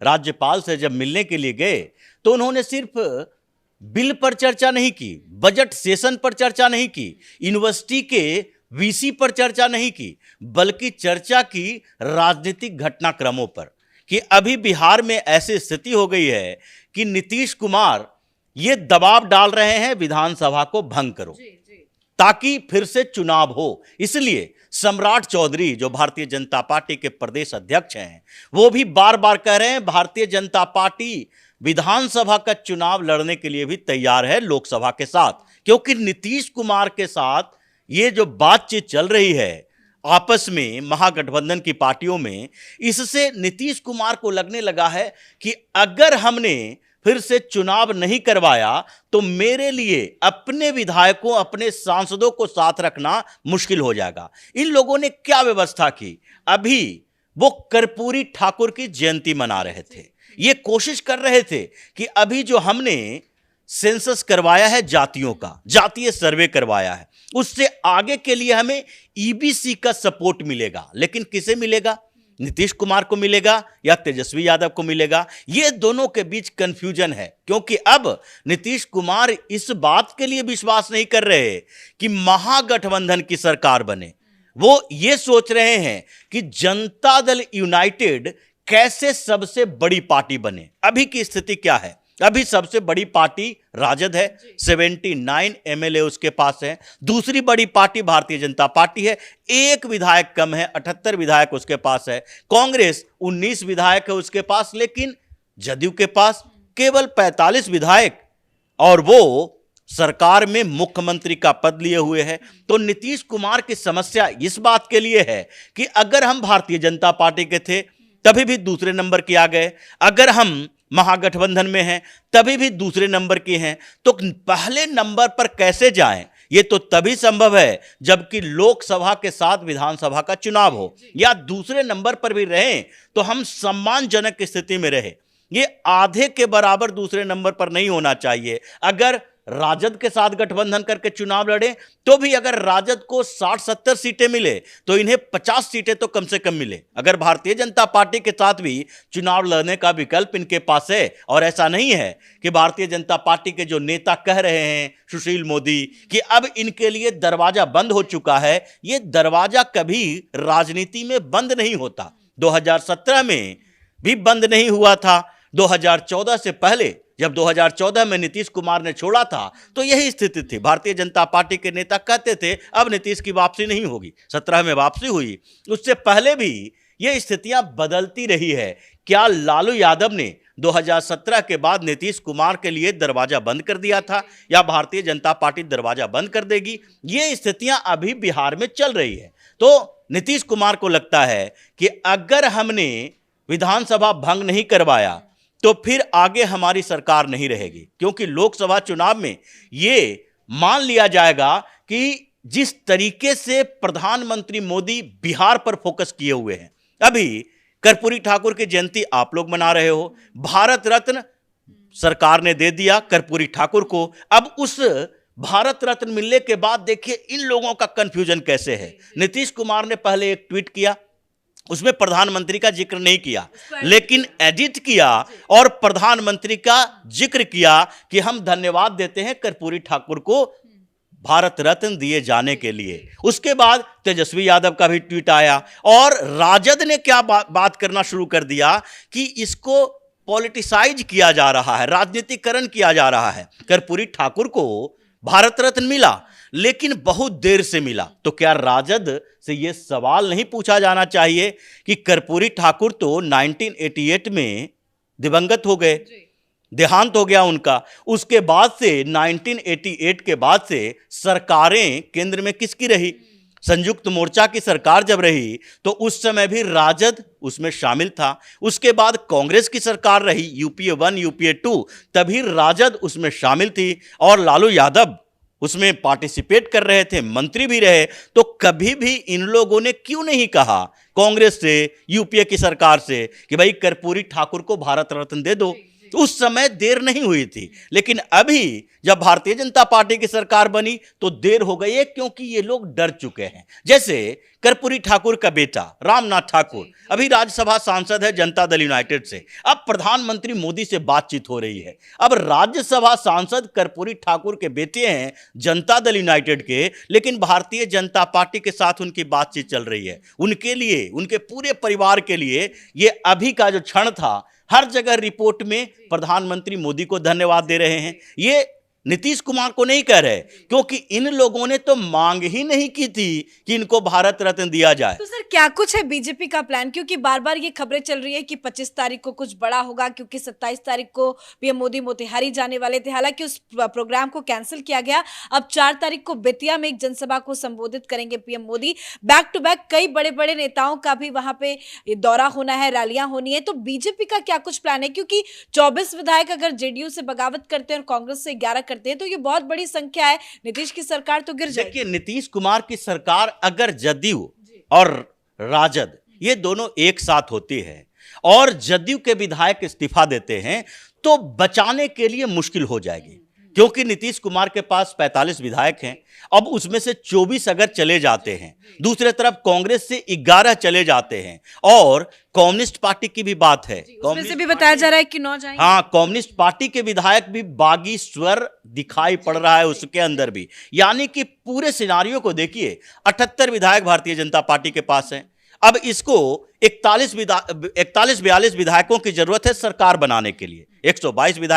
राज्यपाल से जब मिलने के लिए गए तो उन्होंने सिर्फ बिल पर चर्चा नहीं की, बजट सेशन पर चर्चा नहीं की, यूनिवर्सिटी के वीसी पर चर्चा नहीं की, बल्कि चर्चा की राजनीतिक घटनाक्रमों पर कि अभी बिहार में ऐसी स्थिति हो गई है कि नीतीश कुमार ये दबाव डाल रहे हैं विधानसभा को भंग करो ताकि फिर से चुनाव हो। इसलिए सम्राट चौधरी जो भारतीय जनता पार्टी के प्रदेश अध्यक्ष हैं, वो भी बार बार कह रहे हैं भारतीय जनता पार्टी विधानसभा का चुनाव लड़ने के लिए भी तैयार है लोकसभा के साथ, क्योंकि नीतीश कुमार के साथ ये जो बातचीत चल रही है आपस में महागठबंधन की पार्टियों में, इससे नीतीश कुमार को लगने लगा है कि अगर हमने फिर से चुनाव नहीं करवाया तो मेरे लिए अपने विधायकों, अपने सांसदों को साथ रखना मुश्किल हो जाएगा। इन लोगों ने क्या व्यवस्था की, अभी वो कर्पूरी ठाकुर की जयंती मना रहे थे, ये कोशिश कर रहे थे कि अभी जो हमने सेंसस करवाया है जातियों का, जातीय सर्वे करवाया है, उससे आगे के लिए हमें ईबीसी का सपोर्ट मिलेगा। लेकिन किसे मिलेगा? नीतीश कुमार को मिलेगा या तेजस्वी यादव को मिलेगा? ये दोनों के बीच कंफ्यूजन है, क्योंकि अब नीतीश कुमार इस बात के लिए विश्वास नहीं कर रहे कि महागठबंधन की सरकार बने। वो ये सोच रहे हैं कि जनता दल यूनाइटेड कैसे सबसे बड़ी पार्टी बने। अभी की स्थिति क्या है? अभी सबसे बड़ी पार्टी राजद है, 79 एमएलए उसके पास है। दूसरी बड़ी पार्टी भारतीय जनता पार्टी है, एक विधायक कम है, 78 विधायक उसके पास है। कांग्रेस 19 विधायक है उसके पास, लेकिन जदयू के पास केवल 45 विधायक, और वो सरकार में मुख्यमंत्री का पद लिए हुए है। तो नीतीश कुमार की समस्या इस बात के लिए है कि अगर हम भारतीय जनता पार्टी के थे तभी भी दूसरे नंबर के आ गए, अगर हम महागठबंधन में हैं तभी भी दूसरे नंबर के हैं, तो पहले नंबर पर कैसे जाएं? ये तो तभी संभव है जबकि लोकसभा के साथ विधानसभा का चुनाव हो, या दूसरे नंबर पर भी रहें तो हम सम्मानजनक स्थिति में रहे। ये आधे के बराबर दूसरे नंबर पर नहीं होना चाहिए। अगर राजद के साथ गठबंधन करके चुनाव लड़े तो भी अगर राजद को 60-70 सीटें मिले तो इन्हें 50 सीटें तो कम से कम मिले। अगर भारतीय जनता पार्टी के साथ भी चुनाव लड़ने का विकल्प इनके पास है, और ऐसा नहीं है कि भारतीय जनता पार्टी के जो नेता कह रहे हैं सुशील मोदी कि अब इनके लिए दरवाजा बंद हो चुका है, ये दरवाजा कभी राजनीति में बंद नहीं होता। 2017 में भी बंद नहीं हुआ था। 2014 से पहले जब 2014 में नीतीश कुमार ने छोड़ा था तो यही स्थिति थी। भारतीय जनता पार्टी के नेता कहते थे अब नीतीश की वापसी नहीं होगी, 17 में वापसी हुई। उससे पहले भी ये स्थितियां बदलती रही है। क्या लालू यादव ने 2017 के बाद नीतीश कुमार के लिए दरवाजा बंद कर दिया था, या भारतीय जनता पार्टी दरवाजा बंद कर देगी? ये स्थितियां अभी बिहार में चल रही है। तो नीतीश कुमार को लगता है कि अगर हमने विधानसभा भंग नहीं करवाया तो फिर आगे हमारी सरकार नहीं रहेगी, क्योंकि लोकसभा चुनाव में ये मान लिया जाएगा कि जिस तरीके से प्रधानमंत्री मोदी बिहार पर फोकस किए हुए हैं। अभी कर्पूरी ठाकुर की जयंती आप लोग मना रहे हो, भारत रत्न सरकार ने दे दिया कर्पूरी ठाकुर को। अब उस भारत रत्न मिलने के बाद देखिए इन लोगों का कंफ्यूजन कैसे है। नीतीश कुमार ने पहले एक ट्वीट किया, उसमें प्रधानमंत्री का जिक्र नहीं किया, लेकिन एडिट किया और प्रधानमंत्री का जिक्र किया कि हम धन्यवाद देते हैं कर्पूरी ठाकुर को भारत रत्न दिए जाने के लिए। उसके बाद तेजस्वी यादव का भी ट्वीट आया और राजद ने क्या बात करना शुरू कर दिया कि इसको पॉलिटिसाइज किया जा रहा है, राजनीतिकरण किया जा रहा है। कर्पूरी ठाकुर को भारत रत्न मिला लेकिन बहुत देर से मिला। तो क्या राजद से यह सवाल नहीं पूछा जाना चाहिए कि कर्पूरी ठाकुर तो 1988 में दिवंगत हो गए, देहांत हो गया उनका। उसके बाद से 1988 के बाद से सरकारें केंद्र में किसकी रही? संयुक्त मोर्चा की सरकार जब रही तो उस समय भी राजद उसमें शामिल था। उसके बाद कांग्रेस की सरकार रही, यूपीए 1 यूपीए 2, तभी राजद उसमें शामिल थी और लालू यादव उसमें पार्टिसिपेट कर रहे थे, मंत्री भी रहे। तो कभी भी इन लोगों ने क्यों नहीं कहा कांग्रेस से, यूपीए की सरकार से कि भाई कर्पूरी ठाकुर को भारत रत्न दे दो? उस समय देर नहीं हुई थी, लेकिन अभी जब भारतीय जनता पार्टी की सरकार बनी तो देर हो गई है, क्योंकि ये लोग डर चुके हैं। जैसे कर्पूरी ठाकुर का बेटा रामनाथ ठाकुर अभी राज्यसभा सांसद है जनता दल यूनाइटेड से, अब प्रधानमंत्री मोदी से बातचीत हो रही है। अब राज्यसभा सांसद कर्पूरी ठाकुर के बेटे हैं जनता दल यूनाइटेड के, लेकिन भारतीय जनता पार्टी के साथ उनकी बातचीत चल रही है। उनके लिए, उनके पूरे परिवार के लिए ये अभी का जो क्षण था, हर जगह रिपोर्ट में प्रधानमंत्री मोदी को धन्यवाद दे रहे हैं। ये नीतीश कुमार को नहीं कह रहे, क्योंकि इन लोगों ने तो मांग ही नहीं की थी कि इनको भारत रत्न दिया जाए। तो सर क्या कुछ है बीजेपी का प्लान, क्योंकि बार बार ये खबरें चल रही है कि 25 तारीख को कुछ बड़ा होगा, क्योंकि 27 तारीख को पीएम मोदी मोतिहारी जाने वाले थे। हालांकि उस प्रोग्राम को कैंसिल किया गया। अब 4 तारीख को बेतिया में एक जनसभा को संबोधित करेंगे PM Modi. Back to back कई बड़े बड़े नेताओं का भी वहां पे दौरा होना है, रैलियां होनी है। तो बीजेपी का क्या कुछ प्लान है, क्योंकि 24 विधायक अगर जेडीयू से बगावत करते हैं और कांग्रेस से 11 करते हैं तो ये बहुत बड़ी संख्या है। नीतीश की सरकार तो गिर जाएगी। देखिए, नीतीश कुमार की सरकार अगर जदयू और राजद ये दोनों एक साथ होती है और जदयू के विधायक इस्तीफा देते हैं तो बचाने के लिए मुश्किल हो जाएगी, क्योंकि नीतीश कुमार के पास 45 विधायक हैं। अब उसमें से 24 अगर चले जाते हैं, दूसरे तरफ कांग्रेस से 11 चले जाते हैं, और कम्युनिस्ट पार्टी की भी बात है, उसमें से भी बताया जा रहा है कि 9 जाएंगे। हाँ, कम्युनिस्ट पार्टी के विधायक भी बागी स्वर दिखाई पड़ रहा है उसके अंदर भी। यानी कि पूरे सिनारियो को देखिए, 78 विधायक भारतीय जनता पार्टी के पास हैं। अब इसको 41-42 विधायकों की जरूरत है सरकार बनाने के लिए। 122 विधायक